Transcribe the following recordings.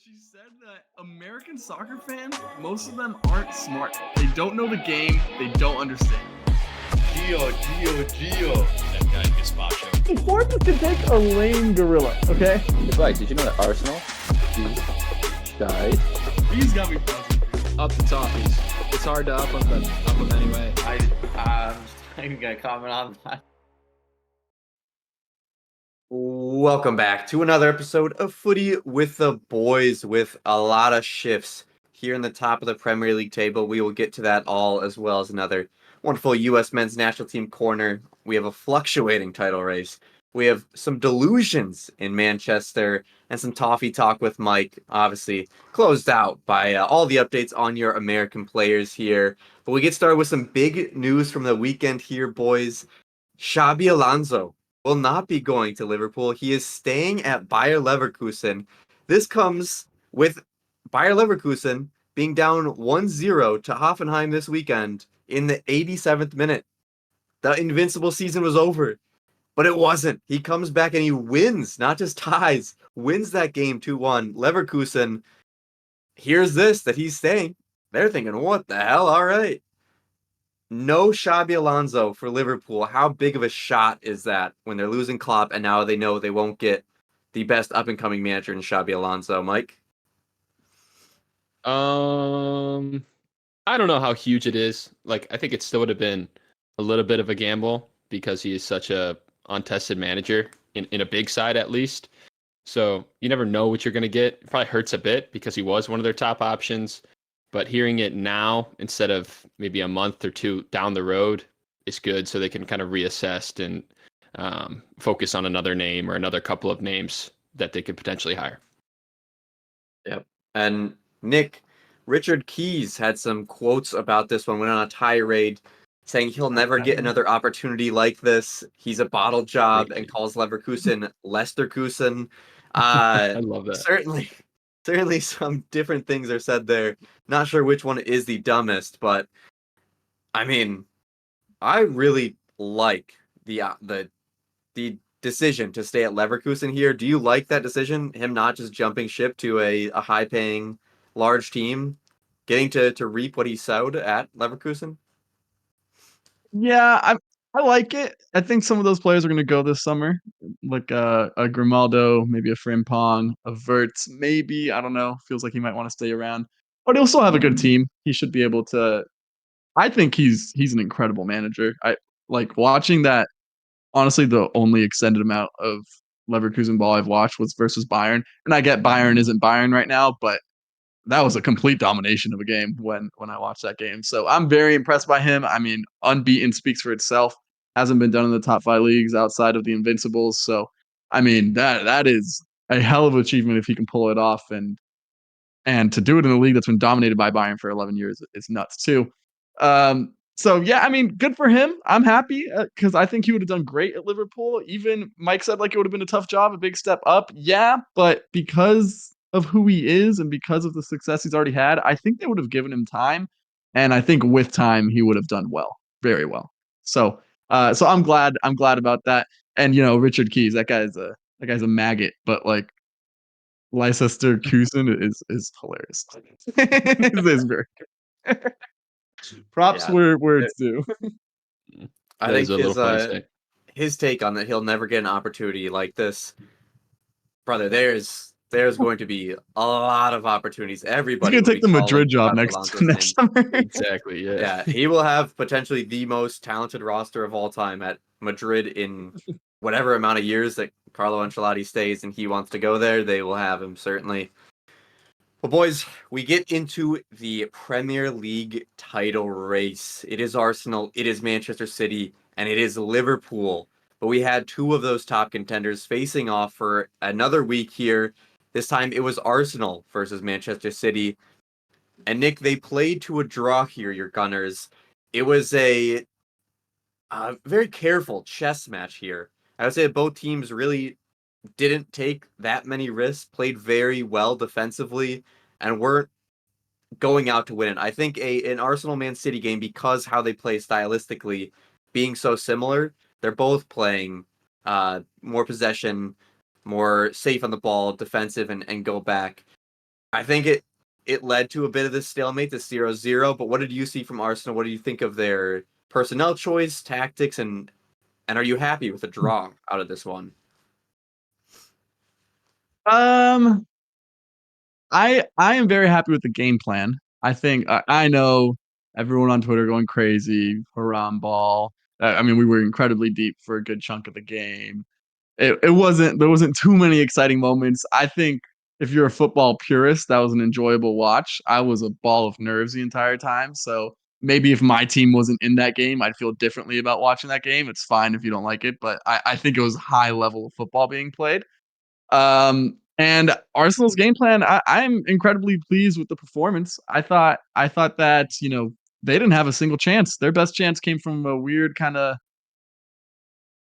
She said that American soccer fans, most of them aren't smart. They don't know the game. They don't understand. Gio. That guy Gaspacho. Sports can take a lame gorilla, okay? Advice, did you know that Arsenal died? These got me buzzing. Up the Toffees. It's hard to up them anyway. I'm gonna comment on that. Welcome back to another episode of Footy with the Boys, with a lot of shifts here in the top of the Premier League table. We will get to that all, as well as another wonderful U.S. men's national team corner. We have a fluctuating title race. We have some delusions in Manchester and some toffee talk with Mike, obviously closed out by all the updates on your American players here. But we get started with some big news from the weekend here, boys. Xabi Alonso will not be going to Liverpool. He is staying at Bayer Leverkusen. This comes with Bayer Leverkusen being down 1-0 to Hoffenheim this weekend in the 87th minute. The invincible season was over, but it wasn't. He comes back and he wins, not just ties, wins that game 2-1. Leverkusen hears this, that he's staying. They're thinking, what the hell? All right. No Xabi Alonso for Liverpool. How big of a shot is that when they're losing Klopp and now they know they won't get the best up-and-coming manager in Xabi Alonso? Mike? I don't know how huge it is. Like, I think it still would have been a little bit of a gamble because he is such a untested manager in a big side, at least. So you never know what you're going to get. It probably hurts a bit because he was one of their top options. But hearing it now instead of maybe a month or two down the road is good, so they can kind of reassess and focus on another name or another couple of names that they could potentially hire. Yep. And Nick, Richard Keys had some quotes about this one, went on a tirade saying he'll never get another opportunity like this. He's a bottle job and calls Leverkusen Lesterkusen. I love that. Certainly some different things are said there. Not sure which one is the dumbest, but I mean, I really like the decision to stay at Leverkusen here. Do you like that decision? Him not just jumping ship to a high-paying, large team, getting to reap what he sowed at Leverkusen? Yeah, I like it. I think some of those players are going to go this summer, like a Grimaldo, maybe a Frimpong, a Verts, maybe. I don't know. Feels like he might want to stay around, but he'll still have a good team. He should be able to. I think he's an incredible manager. I like watching that. Honestly, the only extended amount of Leverkusen ball I've watched was versus Bayern, and I get Bayern isn't Bayern right now, but that was a complete domination of a game when I watched that game. So I'm very impressed by him. I mean, unbeaten speaks for itself. Hasn't been done in the top 5 leagues outside of the Invincibles. So I mean, that is a hell of an achievement if he can pull it off, and to do it in a league that's been dominated by Bayern for 11 years is nuts too. So yeah, I mean, good for him. I'm happy because I think he would have done great at Liverpool. Even Mike said like it would have been a tough job, a big step up. Yeah, but because of who he is and because of the success he's already had, I think they would have given him time, and I think with time he would have done well, very well. So, so I'm glad about that. And you know, Richard Keys, that guy's a maggot, but like Leicester Kusen is hilarious. It is very good. Props where it's due. I think his take on that, he'll never get an opportunity like this. Brother, there's going to be a lot of opportunities. Everybody He's gonna take the Madrid job next summer. Exactly, yeah. Yeah, he will have potentially the most talented roster of all time at Madrid in whatever amount of years that Carlo Ancelotti stays and he wants to go there. They will have him, certainly. Well, boys, we get into the Premier League title race. It is Arsenal, it is Manchester City, and it is Liverpool. But we had two of those top contenders facing off for another week here. This time it was Arsenal versus Manchester City. And Nick, they played to a draw here, your Gunners. It was a very careful chess match here. I would say both teams really didn't take that many risks, played very well defensively, and weren't going out to win it. I think an Arsenal Man City game, because how they play stylistically being so similar, they're both playing more possession, more safe on the ball, defensive, and go back. I think it led to a bit of this stalemate, this 0-0. But what did you see from Arsenal? What do you think of their personnel choice, tactics, and are you happy with the draw out of this one? Um, I am very happy with the game plan. I think I know everyone on Twitter going crazy, haram ball. I mean, we were incredibly deep for a good chunk of the game. It wasn't there wasn't too many exciting moments. I think if you're a football purist, that was an enjoyable watch. I was a ball of nerves the entire time. So maybe if my team wasn't in that game, I'd feel differently about watching that game. It's fine if you don't like it, but I think it was high level of football being played. And Arsenal's game plan, I'm incredibly pleased with the performance. I thought that, they didn't have a single chance. Their best chance came from a weird kind of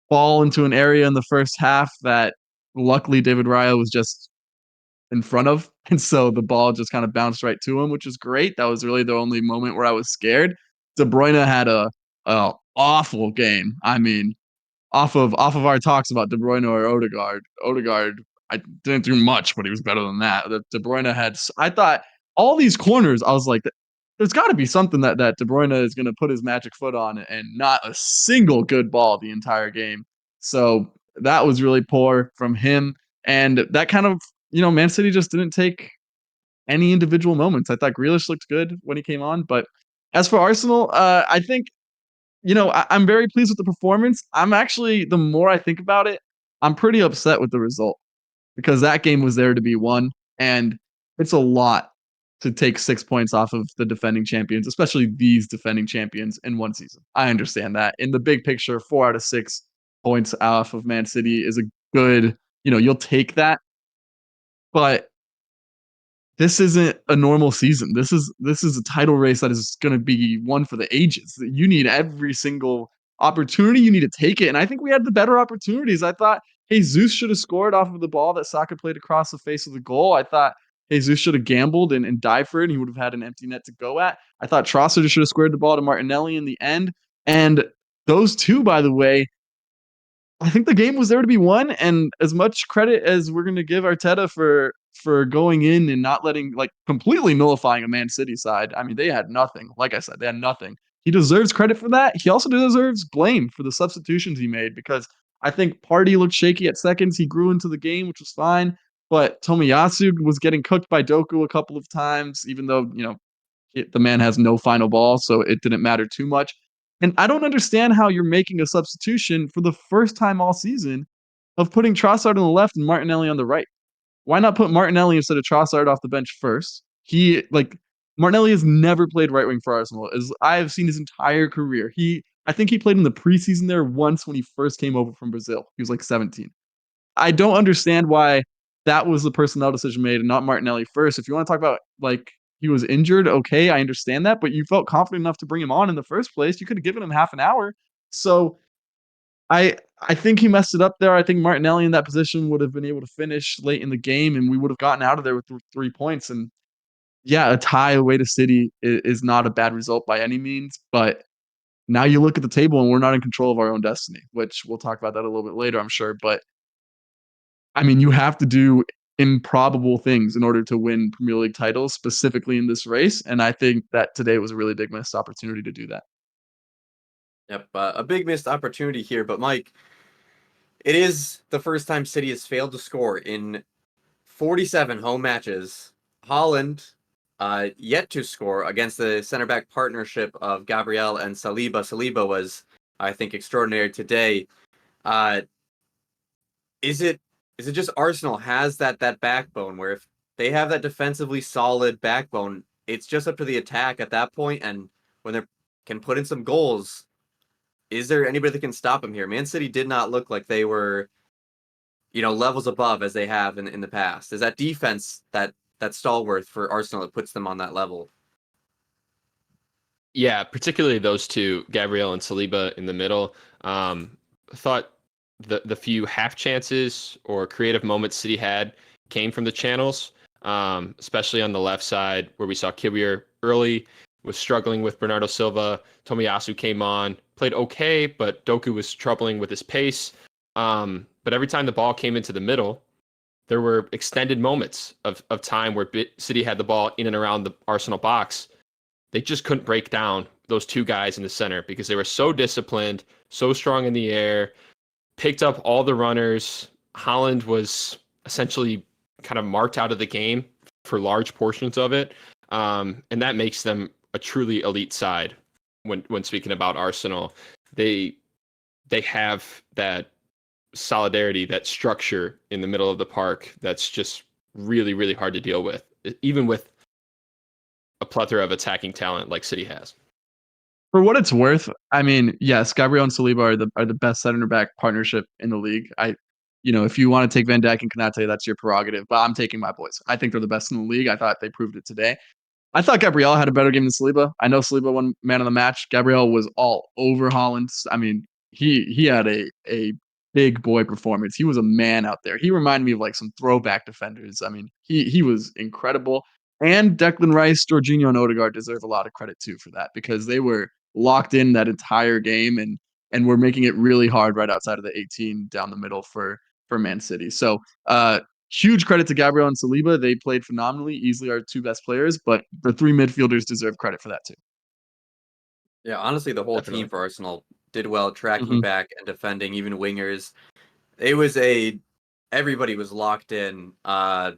ball into an area in the first half that luckily David Raya was just in front of. And so the ball just kind of bounced right to him, which is great. That was really the only moment where I was scared. De Bruyne had a awful game. I mean, off of our talks about De Bruyne or Odegaard. Odegaard, I didn't do much, but he was better than that. De Bruyne had. I thought all these corners. I was like, there's got to be something that De Bruyne is going to put his magic foot on, and not a single good ball the entire game. So that was really poor from him, and that kind of Man City just didn't take any individual moments. I thought Grealish looked good when he came on, but as for Arsenal, I think I'm very pleased with the performance. I'm actually, the more I think about it, I'm pretty upset with the result because that game was there to be won, and it's a lot to take 6 points off of the defending champions, especially these defending champions in one season. I understand that. In the big picture, 4 out of 6 points off of Man City is a good, you'll take that, but this isn't a normal season. This is a title race that is going to be one for the ages. You need every single opportunity. You need to take it, and I think we had the better opportunities. I thought Jesus should have scored off of the ball that Saka played across the face of the goal. I thought Jesus should have gambled and dived for it, and he would have had an empty net to go at. I thought Trossard should have squared the ball to Martinelli in the end, and those two, by the way, I think the game was there to be won, and as much credit as we're going to give Arteta for going in and not letting, like, completely nullifying a Man City side. I mean, they had nothing. Like I said, they had nothing. He deserves credit for that. He also deserves blame for the substitutions he made because I think Partey looked shaky at seconds. He grew into the game, which was fine, but Tomiyasu was getting cooked by Doku a couple of times, even though the man has no final ball, so it didn't matter too much. And I don't understand how you're making a substitution for the first time all season of putting Trossard on the left and Martinelli on the right. Why not put Martinelli instead of Trossard off the bench first? Martinelli has never played right wing for Arsenal, as I have seen his entire career. I think he played in the preseason there once when he first came over from Brazil. He was like 17. I don't understand why that was the personnel decision made and not Martinelli first. If you want to talk about, like, he was injured, okay, I understand that, but you felt confident enough to bring him on in the first place. You could have given him half an hour. So I think he messed it up there. I think Martinelli in that position would have been able to finish late in the game, and we would have gotten out of there with 3 points. And yeah, a tie away to City is not a bad result by any means, but now you look at the table and we're not in control of our own destiny, which we'll talk about that a little bit later, I'm sure. But I mean, you have to do improbable things in order to win Premier League titles, specifically in this race. And I think that today was a really big missed opportunity to do that. Yep, a big missed opportunity here. But Mike, it is the first time City has failed to score in 47 home matches. Holland yet to score against the center back partnership of Gabriel and Saliba. Saliba was, I think, extraordinary today. Uh, is it just Arsenal has that backbone where if they have that defensively solid backbone, it's just up to the attack at that point, and when they can put in some goals, is there anybody that can stop them here? Man City did not look like they were, levels above as they have in the past. Is that defense that stalwart for Arsenal that puts them on that level? Yeah, particularly those two, Gabriel and Saliba in the middle. Thought the few half chances or creative moments City had came from the channels, especially on the left side where we saw Kiwior early was struggling with Bernardo Silva. Tomiyasu came on, played okay, but Doku was troubling with his pace. But every time the ball came into the middle, there were extended moments of time where City had the ball in and around the Arsenal box. They just couldn't break down those two guys in the center because they were so disciplined, so strong in the air, picked up all the runners. Holland was essentially kind of marked out of the game for large portions of it. And that makes them a truly elite side when speaking about Arsenal. They have that solidarity, that structure in the middle of the park that's just really, really hard to deal with, even with a plethora of attacking talent like City has. For what it's worth, I mean, yes, Gabriel and Saliba are the best center back partnership in the league. If you want to take Van Dijk and Konate, that's your prerogative. But I'm taking my boys. I think they're the best in the league. I thought they proved it today. I thought Gabriel had a better game than Saliba. I know Saliba won man of the match. Gabriel was all over Holland. I mean, he had a big boy performance. He was a man out there. He reminded me of like some throwback defenders. I mean, he was incredible. And Declan Rice, Jorginho, and Odegaard deserve a lot of credit too for that because they were locked in that entire game and were making it really hard right outside of the 18 down the middle for Man City. So huge credit to Gabriel and Saliba. They played phenomenally, easily our two best players, but the three midfielders deserve credit for that too. Yeah, honestly, the whole Definitely. team for Arsenal did well tracking Mhm. back and defending, even wingers. Everybody was locked in, but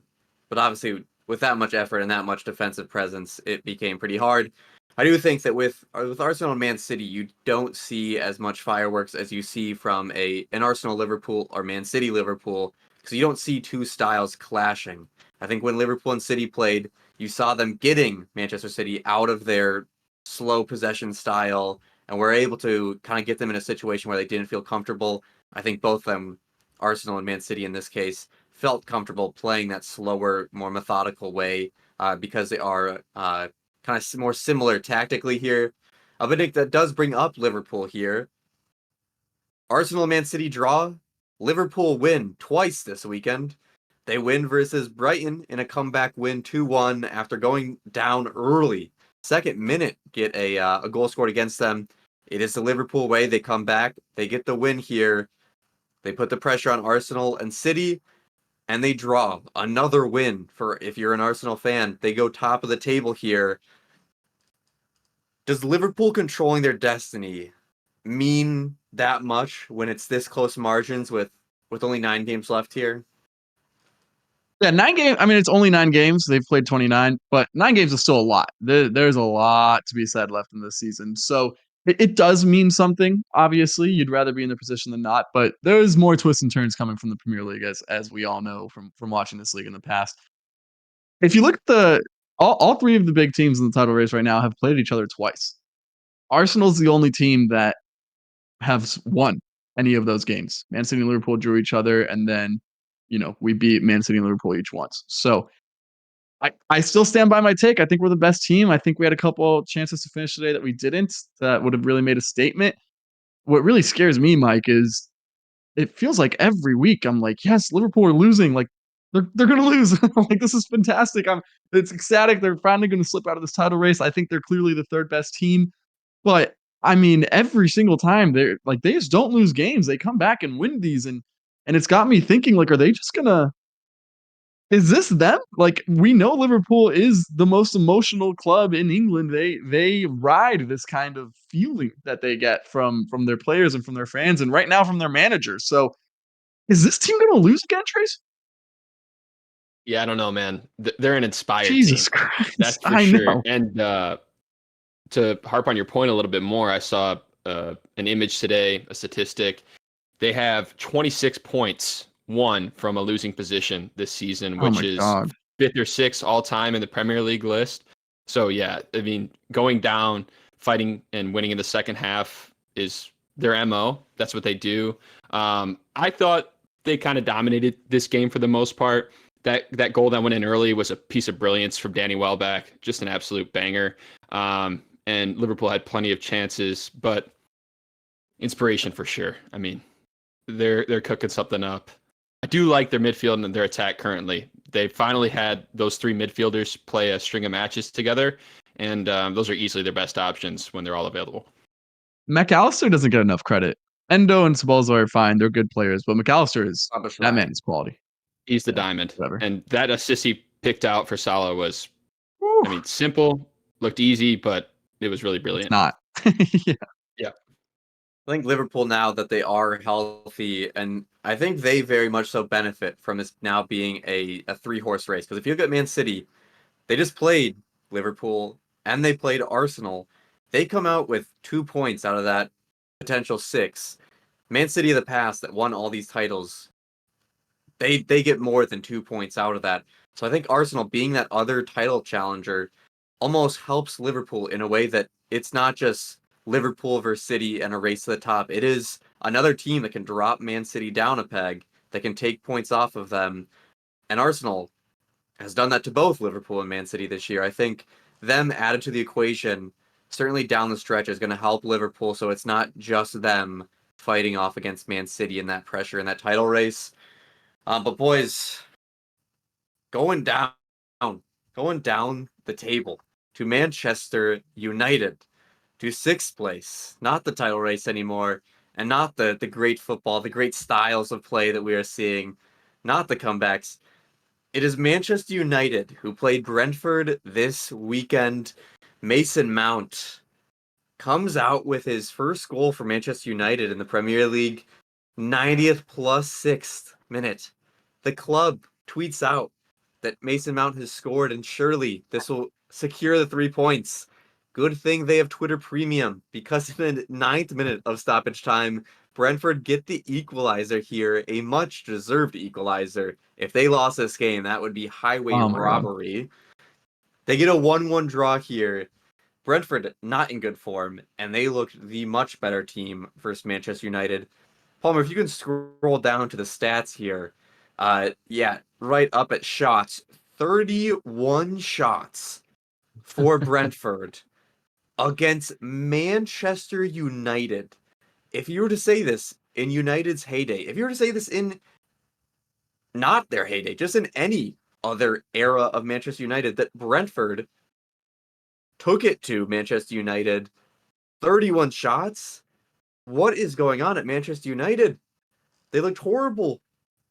obviously with that much effort and that much defensive presence, it became pretty hard. I do think that with Arsenal and Man City, you don't see as much fireworks as you see from an Arsenal Liverpool or Man City Liverpool, because you don't see two styles clashing. I think when Liverpool and City played, you saw them getting Manchester City out of their slow possession style and were able to kind of get them in a situation where they didn't feel comfortable. I think both them, Arsenal and Man City in this case, felt comfortable playing that slower, more methodical way because they are kind of more similar tactically here. But Nick, that does bring up Liverpool here. Arsenal Man City draw. Liverpool win twice this weekend. They win versus Brighton in a comeback win 2-1 after going down early. Second minute, get a goal scored against them. It is the Liverpool way. They come back. They get the win here. They put the pressure on Arsenal and City, and they draw another win for if you're an Arsenal fan. They go top of the table here. Does Liverpool controlling their destiny mean that much when it's this close margins with only 9 games left here? Yeah, 9 games. I mean, it's only 9 games. They've played 29, but 9 games is still a lot. There's a lot to be said left in this season. So it does mean something. Obviously, you'd rather be in the position than not, but there's more twists and turns coming from the Premier League, as we all know from watching this league in the past. If you look at all three of the big teams in the title race right now have played each other twice. Arsenal's the only team that have won any of those games. Man City and Liverpool drew each other, and then we beat Man City and Liverpool each once. So I still stand by my take. I think we're the best team. I think we had a couple chances to finish today that we didn't. That would have really made a statement. What really scares me, Mike, is it feels like every week I'm like, yes, Liverpool are losing. Like they're gonna lose. Like this is fantastic. It's ecstatic. They're finally gonna slip out of this title race. I think they're clearly the third best team. But I mean, every single time they just don't lose games. They come back and win these, and it's got me thinking like, are they just gonna? Is this them? Like we know Liverpool is the most emotional club in England. They ride this kind of feeling that they get from their players and from their fans, and right now from their managers. So is this team gonna lose again, Trace? Yeah, I don't know, man. They're an inspired Jesus team. Christ, That's for I sure. know. And to harp on your point a little bit more, I saw an image today, a statistic. They have 26 points won from a losing position this season, Oh which my is god. 5th or 6th all time in the Premier League list. So yeah, I mean, going down, fighting and winning in the second half is their MO. That's what they do. I thought they kind of dominated this game for the most part. That goal that went in early was a piece of brilliance from Danny Welbeck, just an absolute banger. And Liverpool had plenty of chances, but inspiration for sure. I mean, they're cooking something up. I do like their midfield and their attack currently. They finally had those three midfielders play a string of matches together, and those are easily their best options when they're all available. McAllister doesn't get enough credit. Endo and Sabozzo are fine; they're good players, but McAllister that man is quality. He's the Yeah, diamond. whatever. And that assist he picked out for Salah was, Woo. I mean, simple, looked easy, but it was really It's brilliant. not. Yeah. Yeah. I think Liverpool, now that they are healthy, and I think they very much so benefit from this now being a three-horse race. Because if you look at Man City, they just played Liverpool and they played Arsenal. They come out with 2 points out of that potential 6. Man City of the past that won all these titles, they get more than 2 points out of that. So I think Arsenal, being that other title challenger, almost helps Liverpool in a way that it's not just Liverpool versus City and a race to the top. It is another team that can drop Man City down a peg, that can take points off of them. And Arsenal has done that to both Liverpool and Man City this year. I think them added to the equation, certainly down the stretch, is going to help Liverpool, so it's not just them fighting off against Man City in that pressure in that title race. But boys, going down, going down the table to Manchester United, to 6th place, not the title race anymore, and not the great football, the great styles of play that we are seeing, not the comebacks. It is Manchester United who played Brentford this weekend. Mason Mount comes out with his first goal for Manchester United in the Premier League, 90th plus 6th minute. The club tweets out that Mason Mount has scored, and surely this will secure the 3 points. Good thing they have Twitter Premium, because in the 9th minute of stoppage time, Brentford get the equalizer here, a much deserved equalizer. If they lost this game, that would be highway Oh my God. robbery. They get a 1-1 draw here. Brentford not in good form, and they looked the much better team versus Manchester United. Palmer, if you can scroll down to the stats here, right up at shots, 31 shots for Brentford against Manchester United. If you were to say this in United's heyday, if you were to say this in not their heyday, just in any other era of Manchester United, that Brentford took it to Manchester United, 31 shots? What is going on at Manchester United? They looked horrible,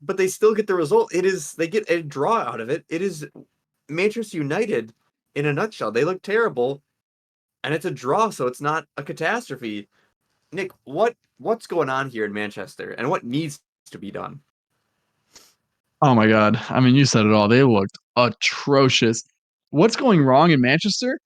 but they still get the result. They get a draw out of it. It is Manchester United in a nutshell. They look terrible, and it's a draw, so it's not a catastrophe. Nick, what's going on here in Manchester, and what needs to be done? Oh my God. I mean, you said it all. They looked atrocious. What's going wrong in Manchester?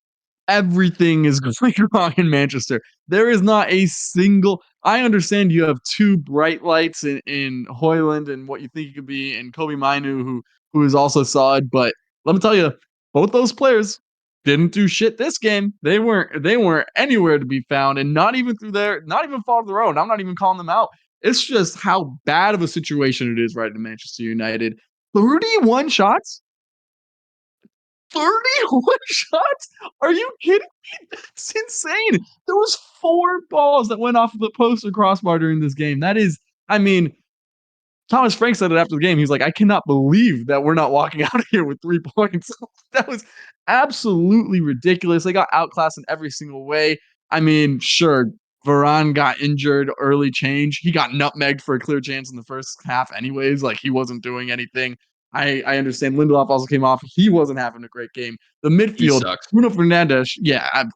Everything is going wrong in Manchester. There is not a single. I understand you have two bright lights in Hoyland and what you think he could be, and Kobe Mainu, who is also solid. But let me tell you, both those players didn't do shit this game. They weren't anywhere to be found, and not even fault of their own. I'm not even calling them out. It's just how bad of a situation it is right in Manchester United. 31 shots. 31 shots? Are you kidding me? That's insane. There was 4 balls that went off of the post or crossbar during this game. That is, I mean, Thomas Frank said it after the game. He's like, I cannot believe that we're not walking out of here with 3 points. That was absolutely ridiculous. They got outclassed in every single way. I mean, sure, Varane got injured, early change. He got nutmegged for a clear chance in the first half, anyways. Like, he wasn't doing anything. I understand Lindelof also came off. He wasn't having a great game. The He midfield, sucks. Bruno Fernandes,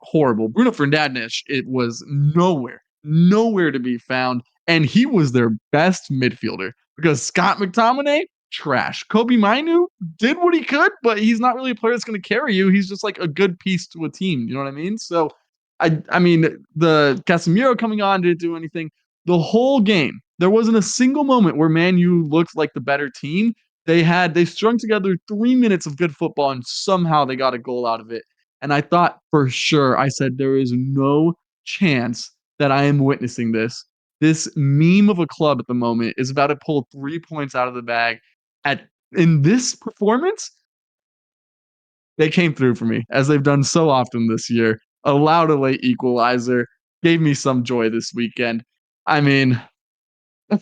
horrible. Bruno Fernandes, it was nowhere to be found. And he was their best midfielder because Scott McTominay, trash. Kobe Mainu did what he could, but he's not really a player that's going to carry you. He's just like a good piece to a team. You know what I mean? So, I mean, the Casemiro coming on didn't do anything. The whole game, there wasn't a single moment where Man U looked like the better team. They strung together 3 minutes of good football, and somehow they got a goal out of it. And I thought for sure, I said, there is no chance that I am witnessing this. This meme of a club at the moment is about to pull 3 points out of the bag. In this performance, they came through for me, as they've done so often this year. Allowed a late equalizer, gave me some joy this weekend. I mean, I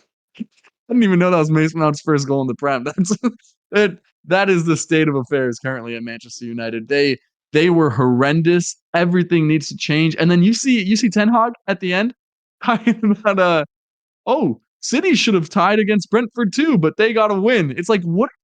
didn't even know that was Mason Mount's first goal in the Prem. That is the state of affairs currently at Manchester United. They were horrendous. Everything needs to change. And then you see Ten Hag at the end talking about City should have tied against Brentford too, but they got a win. It's like, what are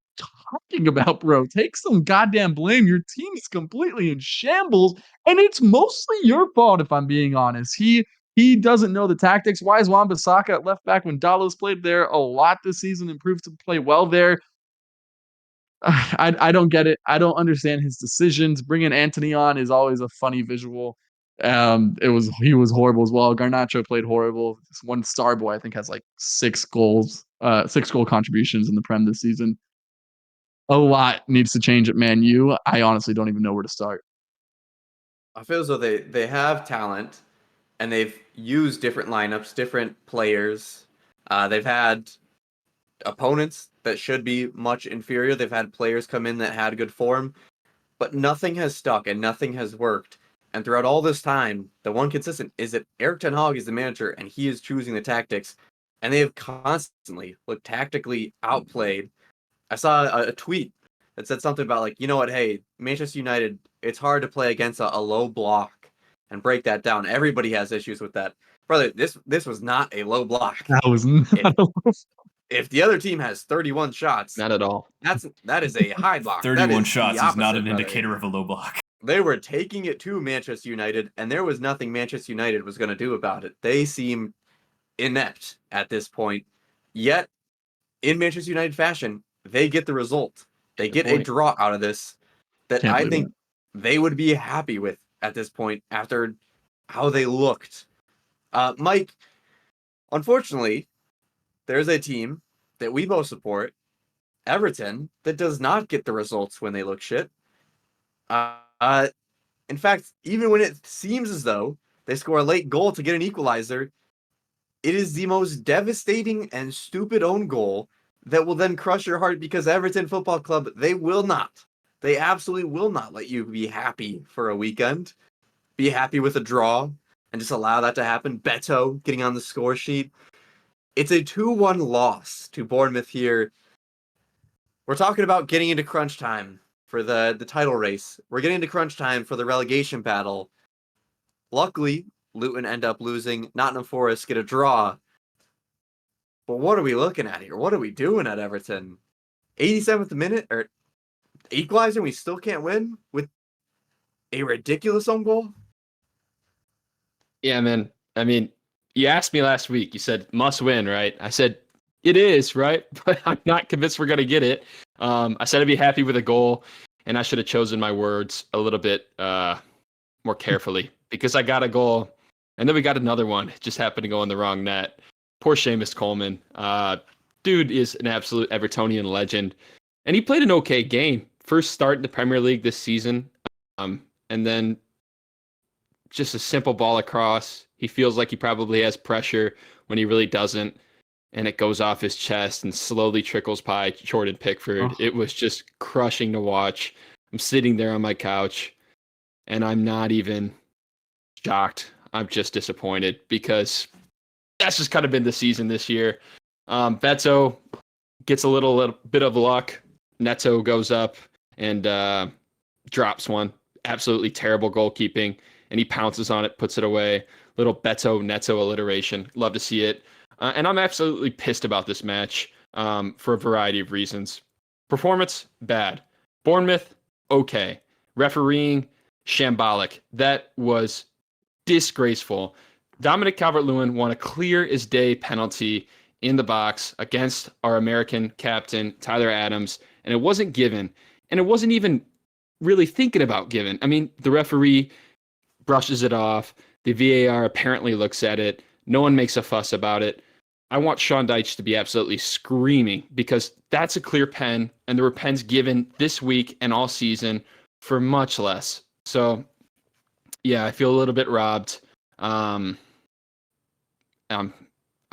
talking about, bro? Take some goddamn blame. Your team is completely in shambles, and it's mostly your fault, if I'm being honest. He doesn't know the tactics. Why is Wan-Bissaka at left back when Dalot's played there a lot this season, improved to play well there? I don't get it. I don't understand his decisions. Bringing Anthony on is always a funny visual. He was horrible as well. Garnacho played horrible. This one star boy I think has like 6 goal contributions in the Prem this season. A lot needs to change at Man U. I honestly don't even know where to start. I feel as though they have talent, and they've used different lineups, different players. They've had opponents that should be much inferior. They've had players come in that had good form, but nothing has stuck and nothing has worked. And throughout all this time, the one consistent is that Erik ten Hag is the manager and he is choosing the tactics, and they have constantly looked tactically outplayed. I saw a tweet that said something about like, you know what, hey, Manchester United, it's hard to play against a low block and break that down. Everybody has issues with that. Brother, this was not a low block. That was not If the other team has 31 shots, Not at all. that is a high block. 31 is shots the is not opposite, an brother. indicator of a low block. They were taking it to Manchester United, and there was nothing Manchester United was going to do about it. They seem inept at this point. Yet, in Manchester United fashion, they get the result. They get a draw out of this that Can't I believe think they would be happy with at this point after how they looked. Mike, unfortunately, there's a team that we both support, Everton, that does not get the results when they look shit. In fact, even when it seems as though they score a late goal to get an equalizer, it is the most devastating and stupid own goal that will then crush your heart because Everton Football Club, they absolutely will not let you be happy for a weekend, be happy with a draw, and just allow that to happen. Beto getting on the score sheet. It's a 2-1 loss to Bournemouth here. We're talking about getting into crunch time for the title race. We're getting into crunch time for the relegation battle. Luckily, Luton end up losing. Nottingham Forest get a draw. But what are we looking at here? What are we doing at Everton? 87th minute or equalizer, we still can't win with a ridiculous own goal? Yeah, man. I mean, you asked me last week. You said must win, right? I said it is, right? But I'm not convinced we're gonna get it. I said I'd be happy with a goal, and I should have chosen my words a little bit more carefully because I got a goal, and then we got another one. It just happened to go in the wrong net. Poor Seamus Coleman. Dude is an absolute Evertonian legend, and he played an okay game. First start in the Premier League this season, and then just a simple ball across. He feels like he probably has pressure when he really doesn't, and it goes off his chest and slowly trickles by Jordan Pickford. Oh. It was just crushing to watch. I'm sitting there on my couch, and I'm not even shocked. I'm just disappointed because that's just kind of been the season this year. Beto gets a little bit of luck. Neto goes up and drops one. Absolutely terrible goalkeeping. And he pounces on it, puts it away. Little Beto Neto alliteration. Love to see it. And I'm absolutely pissed about this match for a variety of reasons. Performance, bad. Bournemouth, okay. Refereeing, shambolic. That was disgraceful. Dominic Calvert-Lewin won a clear as day penalty in the box against our American captain, Tyler Adams, and it wasn't given. And it wasn't even really thinking about given. I mean, the referee brushes it off. The VAR apparently looks at it. No one makes a fuss about it. I want Sean Dyche to be absolutely screaming because that's a clear pen, and there were pens given this week and all season for much less. So, yeah, I feel a little bit robbed. I'm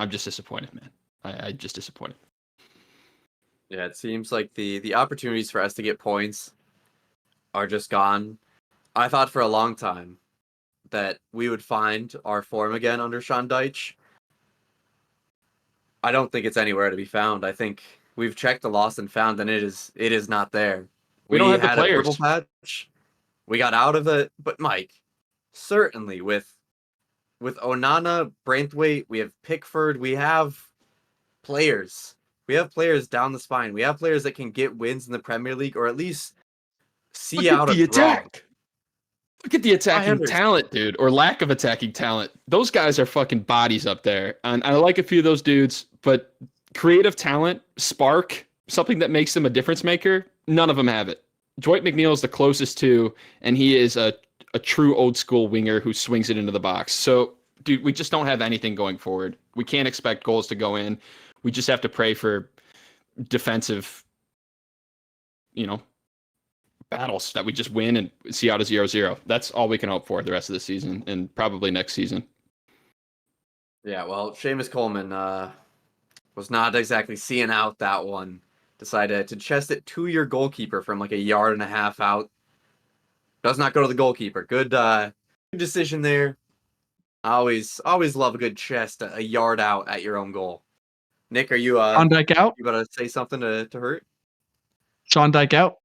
just disappointed, man. I just disappointed. Yeah, it seems like the opportunities for us to get points are just gone. I thought for a long time that we would find our form again under Sean Dyche. I don't think it's anywhere to be found. I think we've checked the lost and found, and it is not there. We don't have the had players. A purple patch. We got out of it, but Mike, certainly with Onana, Braithwaite, we have Pickford, we have players We have players down the spine. We have players that can get wins in the Premier League or at least see Look at out a the draw. attack. Look at the attacking talent, dude, or lack of attacking talent. Those guys are fucking bodies up there. And I like a few of those dudes, but creative talent, spark, something that makes them a difference maker, none of them have it. Dwight McNeil is the closest to, and he is a true old school winger who swings it into the box. So, dude, we just don't have anything going forward. We can't expect goals to go in. We just have to pray for defensive, battles that we just win and see out a 0-0. That's all we can hope for the rest of the season and probably next season. Yeah, well, Seamus Coleman was not exactly seeing out that one. Decided to chest it to your goalkeeper from like a yard and a half out. Does not go to the goalkeeper. Good decision there. I always love a good chest a yard out at your own goal. Nick, are you Sean Dyke out. you about to say something to hurt? Sean Dyke out.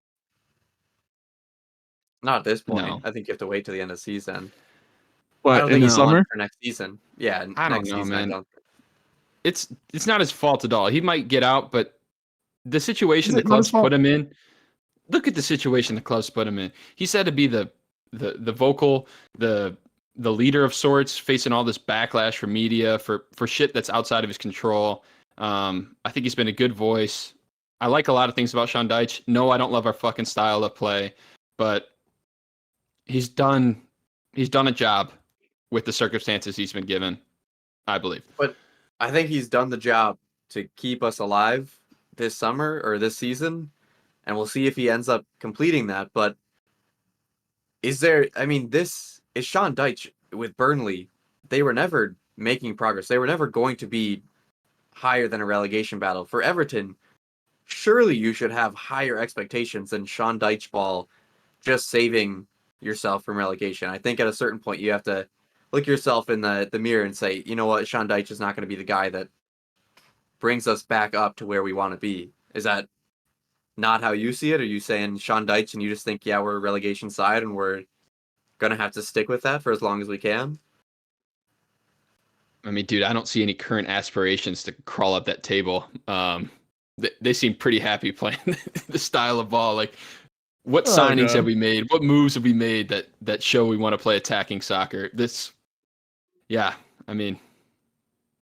Not at this point. No. I think you have to wait till the end of the season. I What, don't in think the he's on summer? for next season. Yeah, I don't next know, season. man. I don't. It's not his fault at all. He might get out, but the situation Is the it not his club's fault? put him in. Look at the situation the club's put him in. He's had to be the vocal, the leader of sorts, facing all this backlash from media for shit that's outside of his control. I think he's been a good voice. I like a lot of things about Sean Dyche. No, I don't love our fucking style of play, but he's done a job with the circumstances he's been given, I believe. But I think he's done the job to keep us alive this summer or this season, and we'll see if he ends up completing that. But this is Sean Dyche with Burnley. They were never making progress. They were never going to be higher than a relegation battle. For Everton, surely you should have higher expectations than Sean Dyche ball just saving yourself from relegation. I think at a certain point you have to look yourself in the mirror and say, you know what, Sean Dyche is not going to be the guy that brings us back up to where we want to be. Is that not how you see it? Are you saying Sean Dyche and you just think, yeah, we're a relegation side and we're going to have to stick with that for as long as we can? I mean, dude, I don't see any current aspirations to crawl up that table. They seem pretty happy playing the style of ball. Like, what signings God. have we made? What moves have we made that show we want to play attacking soccer? I mean,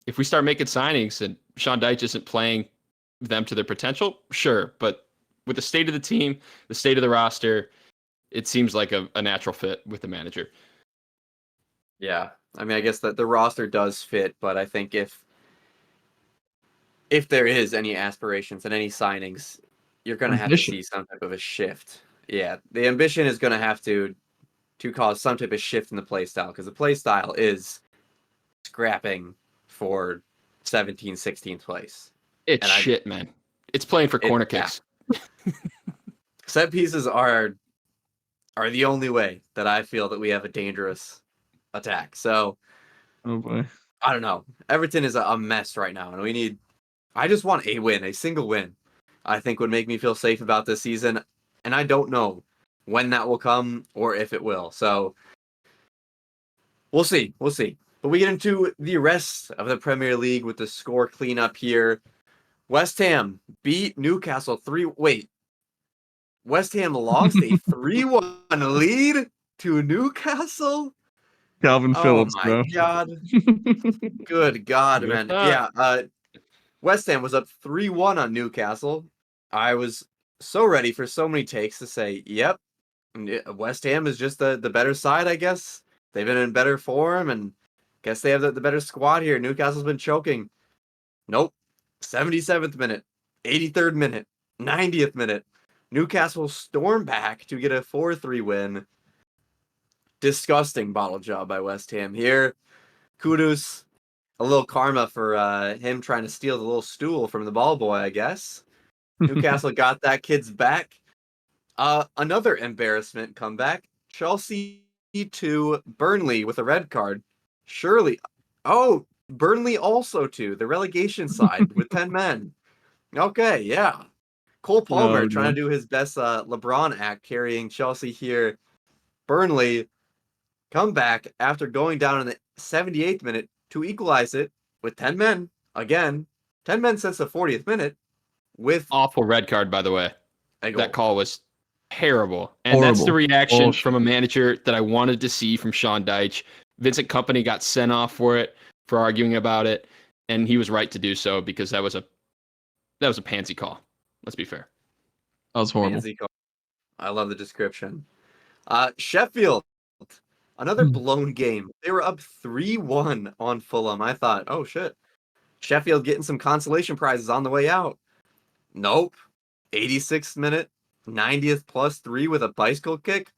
if we start making signings and Sean Dyche isn't playing them to their potential, sure. But with the state of the team, the state of the roster, it seems like a natural fit with the manager. Yeah. I mean, I guess that the roster does fit, but I think if there is any aspirations and any signings, you're going to have to Ambition. see some type of a shift. Yeah, the ambition is going to have to cause some type of shift in the play style, because the play style is scrapping for 17th, 16th place. It's shit, man. It's playing for corner kicks. Set pieces are the only way that I feel that we have a dangerous attack. So, Oh boy. I don't know. Everton is a mess right now, and I just want a win, a single win. I think would make me feel safe about this season, and I don't know when that will come or if it will. So, we'll see. But we get into the rest of the Premier League with the score cleanup here. West Ham beat Newcastle 3. Wait. West Ham lost a 3-1 lead to Newcastle? Calvin Phillips, my bro. God. Good God, Good man. thought. Yeah, West Ham was up 3-1 on Newcastle. I was so ready for so many takes to say, yep, West Ham is just the better side, I guess. They've been in better form, and guess they have the better squad here. Newcastle's been choking. Nope. 77th minute, 83rd minute, 90th minute. Newcastle stormed back to get a 4-3 win. Disgusting bottle job by West Ham here. Kudus, a little karma for him trying to steal the little stool from the ball boy, I guess. Newcastle got that kid's back. Another embarrassment comeback. Chelsea to Burnley with a red card. Surely. Oh, Burnley also to the relegation side with 10 men. Okay, yeah. Cole Palmer trying to do his best LeBron act, carrying Chelsea here. Burnley come back after going down in the 78th minute to equalize it with 10 men. Again, 10 men since the 40th minute. with Awful red card, by the way. a goal. That call was terrible. And that's the Horrible. reaction Bullshit. from a manager that I wanted to see from Sean Dyche. Vincent Kompany got sent off for it, for arguing about it, and he was right to do so because that was a pansy call. Let's be fair. That was horrible. Fancy call. I love the description. Sheffield, another blown game. They were up 3-1 on Fulham. I thought, oh shit, Sheffield getting some consolation prizes on the way out. Nope. 86th minute, 90th +3 with a bicycle kick.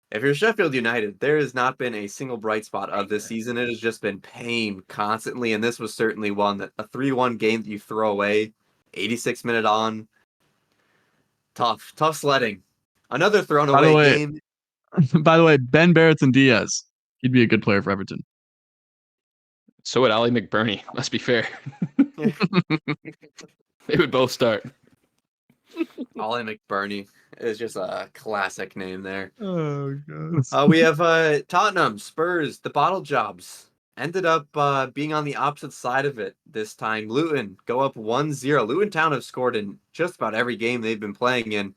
If you're Sheffield United, there has not been a single bright spot of this season. It has just been pain constantly, and this was certainly one that a 3-1 game that you throw away, 86th minute on. Tough sledding. Another thrown By the away way- game. By the way, Ben Barrettson Diaz. He'd be a good player for Everton. So would Ali McBurney. Let's be fair. They would both start. Ollie McBurney is just a classic name there. Oh god. We have Tottenham, Spurs, the bottle jobs. Ended up being on the opposite side of it this time. Luton go up 1-0. Luton Town have scored in just about every game they've been playing in.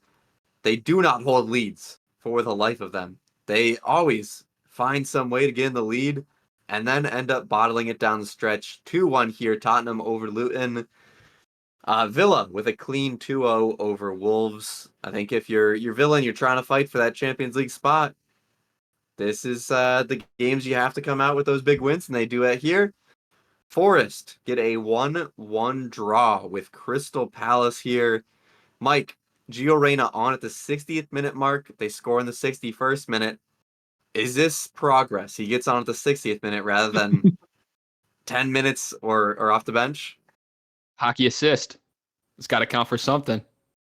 They do not hold leads for the life of them. They always find some way to get in the lead and then end up bottling it down the stretch. 2-1 here, Tottenham over Luton. Villa with a clean 2-0 over Wolves. I think if you're Villa and you're trying to fight for that Champions League spot, this is the games you have to come out with those big wins, and they do it here. Forest get a 1-1 draw with Crystal Palace here. Mike, Gio Reyna on at the 60th minute mark. They score in the 61st minute. Is this progress? He gets on at the 60th minute rather than 10 minutes or off the bench? Hockey assist. It's got to count for something.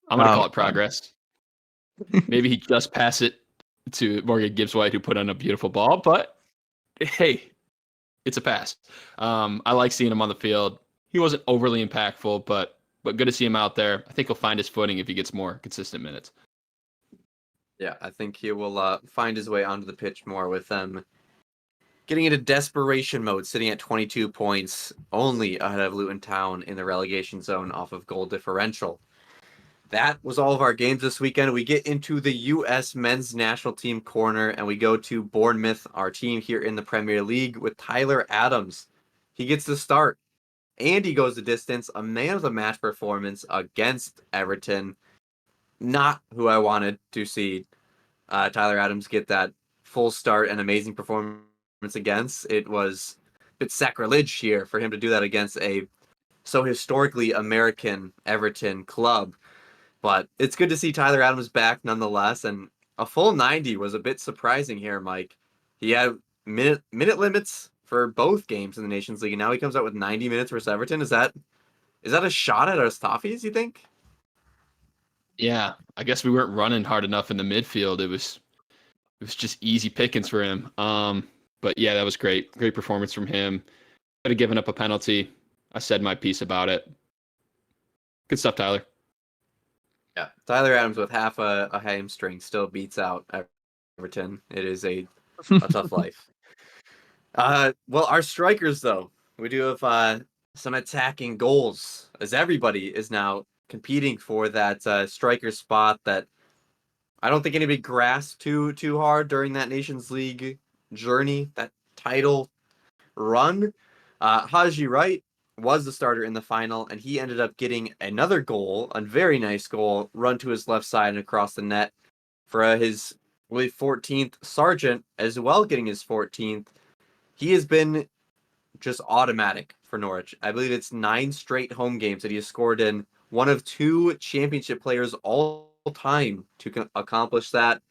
I'm going to call it progress. Maybe he just passed it to Morgan Gibbs-White, who put on a beautiful ball, but hey, it's a pass. I like seeing him on the field. He wasn't overly impactful, but good to see him out there. I think he'll find his footing if he gets more consistent minutes. Yeah, I think he will find his way onto the pitch more with them getting into desperation mode, sitting at 22 points, only ahead of Luton Town in the relegation zone off of goal differential. That was all of our games this weekend. We get into the U.S. men's national team corner, and we go to Bournemouth, our team here in the Premier League, with Tyler Adams. He gets the start, and he goes the distance. A man of the match performance against Everton. Not who I wanted to see Tyler Adams get that full start and amazing performance against. It was a bit sacrilege here for him to do that against a so historically American Everton club. But it's good to see Tyler Adams back nonetheless, and a full 90 was a bit surprising here, Mike. He had minute limits for both games in the Nations League, and now he comes out with 90 minutes versus Everton. Is that a shot at us Toffees, you think? Yeah, I guess we weren't running hard enough in the midfield. It was just easy pickings for him. But yeah, that was great. Great performance from him. Could have given up a penalty. I said my piece about it. Good stuff, Tyler. Yeah, Tyler Adams with half a hamstring still beats out Everton. It is a tough life. Well, our strikers, though, we do have some attacking goals, as everybody is now competing for that striker spot that I don't think anybody grasped too hard during that Nations League journey, that title run. Haji Wright was the starter in the final, and he ended up getting another goal, a very nice goal, run to his left side and across the net for his, I believe, 14th. Sargent as well getting his 14th. He has been just automatic for Norwich. I believe it's 9 straight home games that he has scored in. One of 2 championship players all time to accomplish that.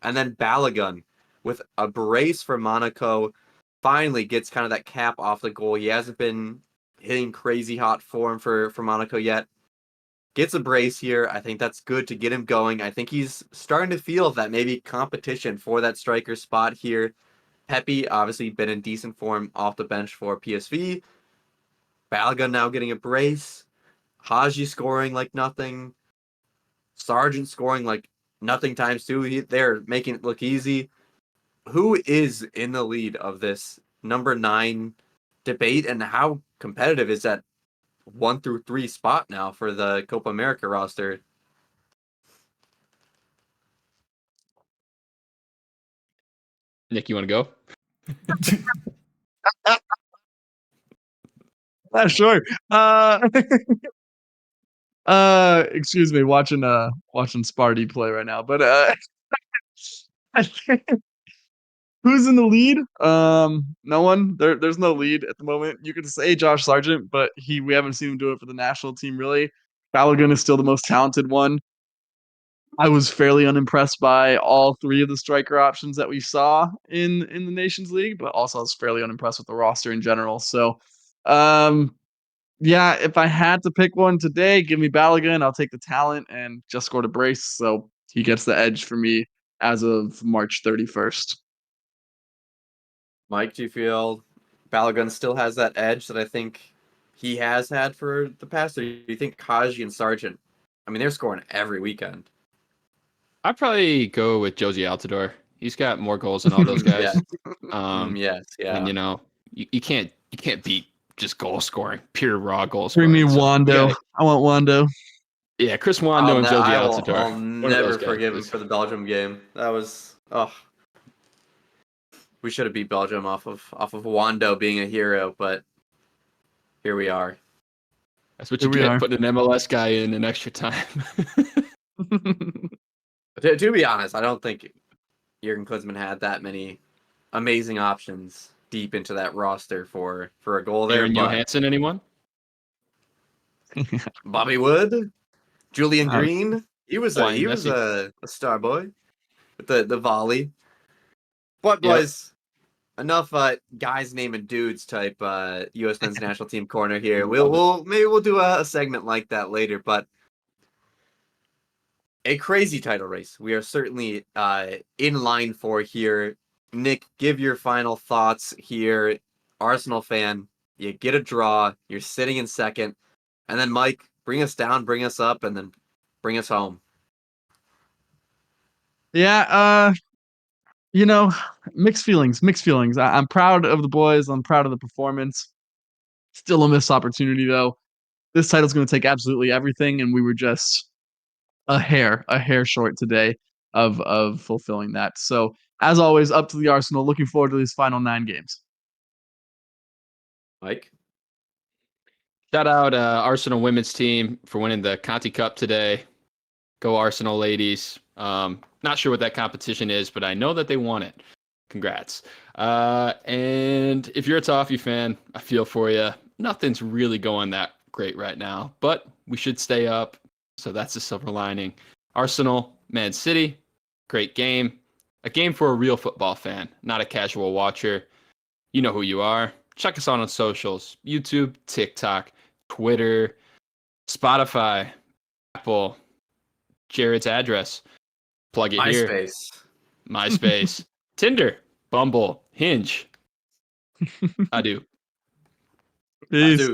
And then Balogun with a brace for Monaco finally gets kind of that cap off the goal. He hasn't been hitting crazy hot form for Monaco yet. Gets a brace here. I think that's good to get him going. I think he's starting to feel that maybe competition for that striker spot here. Pepe obviously been in decent form off the bench for PSV. Balogun now getting a brace. Haji scoring like nothing. Sargent scoring like nothing times 2. They're making it look easy. Who is in the lead of this number 9 debate, and how competitive is that 1 through 3 spot now for the Copa America roster. Nick, you want to go? Sure. Excuse me, watching Sparty play right now. But I think who's in the lead? No one. There's no lead at the moment. You could say Josh Sargent, but we haven't seen him do it for the national team really. Balogun is still the most talented one. I was fairly unimpressed by all three of the striker options that we saw in the Nations League, but also I was fairly unimpressed with the roster in general. So, yeah, if I had to pick one today, give me Balogun. I'll take the talent and just scored a brace, so he gets the edge for me as of March 31st. Mike, do you feel Balogun still has that edge that I think he has had for the past? Or do you think Haji and Sargent, I mean, they're scoring every weekend. I'd probably go with Josie Altidore. He's got more goals than all those guys. Yes, yeah. And you can't beat just goal scoring, pure raw goal Bring scoring. me Wando. I want Wando. Yeah, Chris Wando and Josie Altidore. I'll never forgive him for the Belgium game. That was we should have beat Belgium off of Wando being a hero, but here we are. That's what you get putting an MLS guy in extra time. To be honest, I don't think Jurgen Klinsmann had that many amazing options deep into that roster for a goal there. Aaron Johansson, anyone? Bobby Wood, Julian Green. He was a star boy with the volley. But boys, enough guys naming dudes type U.S. men's national team corner here. We'll do a segment like that later, but a crazy title race we are certainly in line for here. Nick, give your final thoughts here. Arsenal fan, you get a draw, you're sitting in second, and then Mike, bring us down, bring us up, and then bring us home. Yeah, mixed feelings. I'm proud of the boys. I'm proud of the performance. Still a missed opportunity, though. This title's going to take absolutely everything, and we were just a hair short today of fulfilling that. So, as always, up to the Arsenal. Looking forward to these final 9 games. Mike? Shout out Arsenal women's team for winning the Conti Cup today. Go Arsenal, ladies. Not sure what that competition is, but I know that they won it. Congrats. And if you're a Toffee fan, I feel for you. Nothing's really going that great right now, but we should stay up. So that's the silver lining. Arsenal, Man City, great game. A game for a real football fan, not a casual watcher. You know who you are. Check us out on socials, YouTube, TikTok, Twitter, Spotify, Apple, Jared's address. Plug it here. MySpace, Tinder, Bumble, Hinge. I do. Peace.